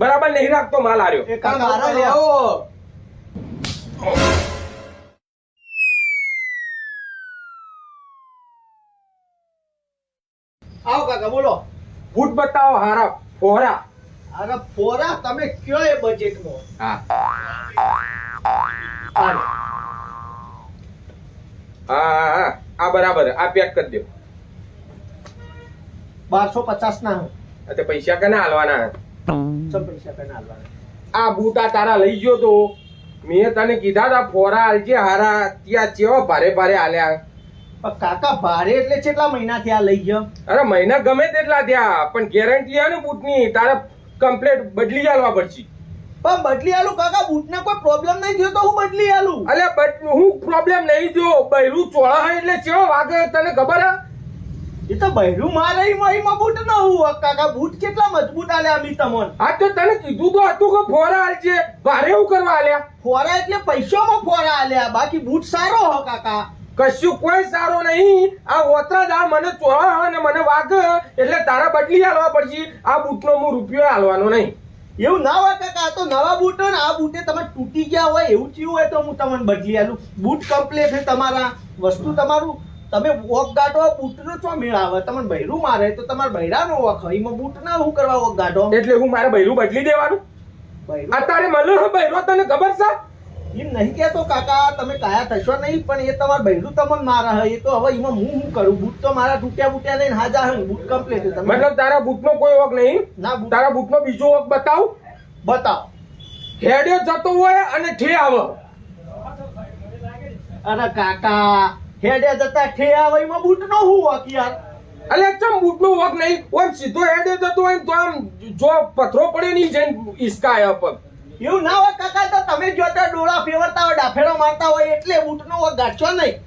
બરાબર નહીં રાખતો માલ આર્યો. એ કાકા મારા લેવો આવો કાકા બોલો. બૂટ બતાવો હારા ફોરા. અરે પોરા તમે કયો એ બજેટમાં? હા હાલો. હા આ બરાબર. આ પેક કરી દો. 1250 ના હું તે પૈસા કેના હાલવાના? સબ પૈસા કઈ આલવાના? આ બૂટ આ તારા લઈ ગયો તો મેં તને કીધા તા ફોરા હાલજે હારા. ત્યાં ચેવા ભારે ભારે હાલ્યા. પણ કાકા ભારે એટલે કેટલા મહિનાથી આ લઈ ગયો? અરે મહિના ગમે તેટલા થયા પણ ગેરંટી હે ને બૂટની. તારે કમ્પ્લેટ બદલી આલવા પડશે. પણ બદલી આલું કાકા, બૂટને કોઈ પ્રોબ્લેમ નહીં થયો તો હું બદલી આલું. અલે હું પ્રોબ્લેમ નહીં જો બૈરું ચોળા હોય એટલે ચેવો વાગે તને ખબર હે? એ તો બહેરું મારે એમાં બૂટ ન હું કાકા. બૂટ કેટલા મજબૂત આલ્યા અમી તમોન. હા તો તને કીધું તો હતું કે ફોરા હાલજે. ભારે એવું કરવા હાલ્યા? ફોરા એટલે પૈસામાં ફોરા આલ્યા, બાકી બૂટ સારો હો કાકા. કશું કોઈ સારો નહીં. આ ઓતરા જ આ મને ચોળા હોય ને મને વાગે એટલે તારા બદલી હાલવા પડશે. આ બૂટનો હું રૂપિયો હાલવાનો નહીં. એવું ના હોય કાકા, આ તો નવા બૂટ હોય ને. આ બૂટે તમે તૂટી ગયા હોય એવું થયું હોય તો હું તમને બદલી આલું. બૂટ કમ્પ્લીટ છે તમારા, વસ્તુ તમારું. તમે વોક ગાઢો બૂટનો ચો મેળ આવે? તમને બૈરું મારે તો તમારે બૈરાનો વોક હોય, એમાં બૂટ ના હું કરવા વોક ગાઢો? એટલે હું મારે બૈરું બદલી દેવાનું? બૈરું અત્યારે મને બૈરો તને ખબર છે? એમ નહીં કેતો કાકા, તમે કાયા થશો નહીં, પણ એ તમારે બૈરું તમને મારા હોય. એ તો હવે એમાં હું શું કરું? બૂટ તો મારા તૂટ્યા બૂટ્યા લઈને હાજા હોય. બૂટ કમ્પ્લીટ છે. તમે મતલબ તારા બૂટનો કોઈ વોક નહીં? ના બૂટ તારા બૂટનો બીજો વોક બતાવ. બતાવો. હેડે જતો હોય અને ઠે આવે. અરે કાકા, હેડે જતા ઠે આવે એમાં બૂટ નો હું વોક યાર. અલે ચમ બૂટનો વોક નહીં? ઓમ સીધો હેડે જતો હોય ને તો આમ જો પથરો પડે નહીં જઈને ઈસકા આયા પર. એવું ના હોય કાકા, તો તમે જો તો ડોળા ફેરવતા હોય, ડાફેડો મારતા હોય એટલે બૂટ નો વોક ગાંઠશો નહીં.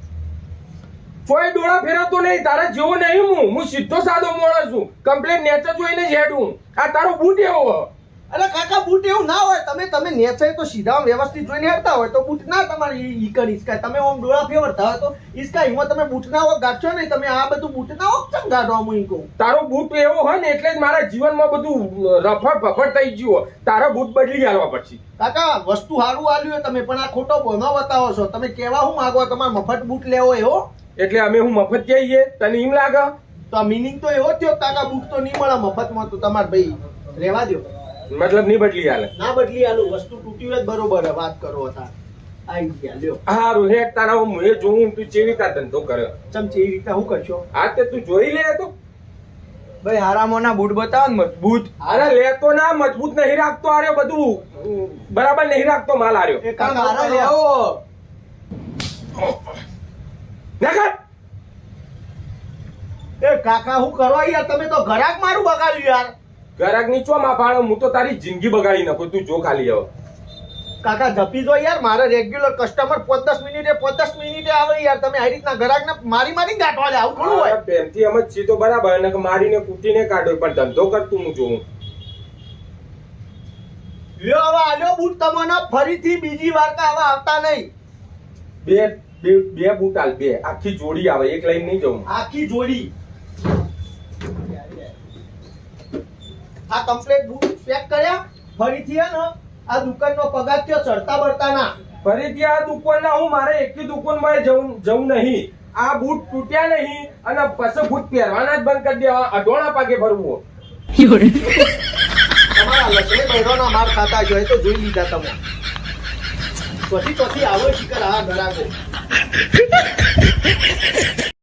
કોઈ ડોળા ફેરવતો નહીં. તારા જેવો નહીં હું સીધો સાદો માણસ છું. કમ્પ્લેટ નેચર જોઈને જ હેડું. આ તારો બૂટ એવો. અરે કાકા, બૂટ એવું ના હોય. તમે નેચે તો સીધા વ્યવસ્થિત જોઈને હેડતા હોય તો બૂટ ના તમારે ઈકડ ઈસકાય. તમે ઓમ ડોળા ફેરવતા હોય તો ઈસકાય. એમાં તમે બૂટ ના વોક ગાંઠશો નહીં. તમે આ બધું બૂટ ના વોક ચમ ગાંઠો? હું એમ કહું. તારો બૂટ એવો હોય ને એટલે જ મારા જીવનમાં બધું રફડ ફફડ થઈ ગયું. તારા બૂટ બદલી આલવા પડશે. કાકા, વસ્તુ સારું આલ્યું હોય તમે, પણ આ ખોટો બોનો બતાવો છો. તમે કેવા હું માંગો? તમારે મફત બૂટ લેવો એવો? એટલે અમે હું મફત કહીએ? તને એમ લાગે? તો આ મિનિંગ તો એવો થયો કાકા, બૂટ તો નહીં મળે મફતમાં. તો તમારે ભાઈ રહેવા દો. મતલબ નહીં બદલી હાલે? ના બદલી આલું. વસ્તુ તૂટ્યું જ બરોબર હે. વાત કરો હતા આઈ ગયા લ્યો. હારું હેડ તારા હું એ જોઉં તું ચેવી રીતના ધંધો કર્યો. ચમચી એવી રીતે હું કરશો? હા તે તું જોઈ લે તો. ભાઈ હારામોના બૂટ બતાવો ને મજબૂત. અરે લેતો ના, મજબૂત નહીં રાખતો. આર્યો બધું બરાબર નહીં રાખતો માલ આર્યો. એ કાકા મારા લેવો. નાખા. એ કાકા હું કરો યાર? તમે તો ઘરાક મારું બગાડ્યું યાર. ગરાક નીચો માં પાડો. હું તો તારી જિંદગી બગાડી નાખું. તું જો ખાલી હવે. કાકા જપી દો યાર. મારે રેગ્યુલર કસ્ટમર 5-10 મિનિટે આવે યાર. તમે આ રીતના ઘરાકને મારી ગાંઠવા લે, આવું થોડું હોય? પ્રેમથી એમ જ સીધો બરાબર ને મારીને કૂટીને કાઢો. પણ ધંધો કરતું હું જોઉં. લ્યો હવે આલ્યો બૂટ તમને. ફરીથી બીજી વાર કે હવે આવતા નહીં. બે બૂટ હાલ. બે આખી જોડી આવે. એક લઈને નહીં જવું. આખી જોડી. આ કમ્પ્લીટ બૂટ પેક કર્યા. ફરીથી હે ને આ દુકાનનો પગાર થયો ચડતા બળતા ના. ફરીથી આ દુકાનના હું મારે એકી દુકાનમાં જવું નહીં. આ બૂટ તૂટ્યા નહીં અને પછી બૂટ પહેરવાના જ બંધ કરી દેવા. અઢોણા પાકે ફરવું. તમારા લસણે બૈરોના માર ખાતા જોઈએ તો જોઈ લીધા તમે. ચોથી આવો શિકર આ ઘરાકો.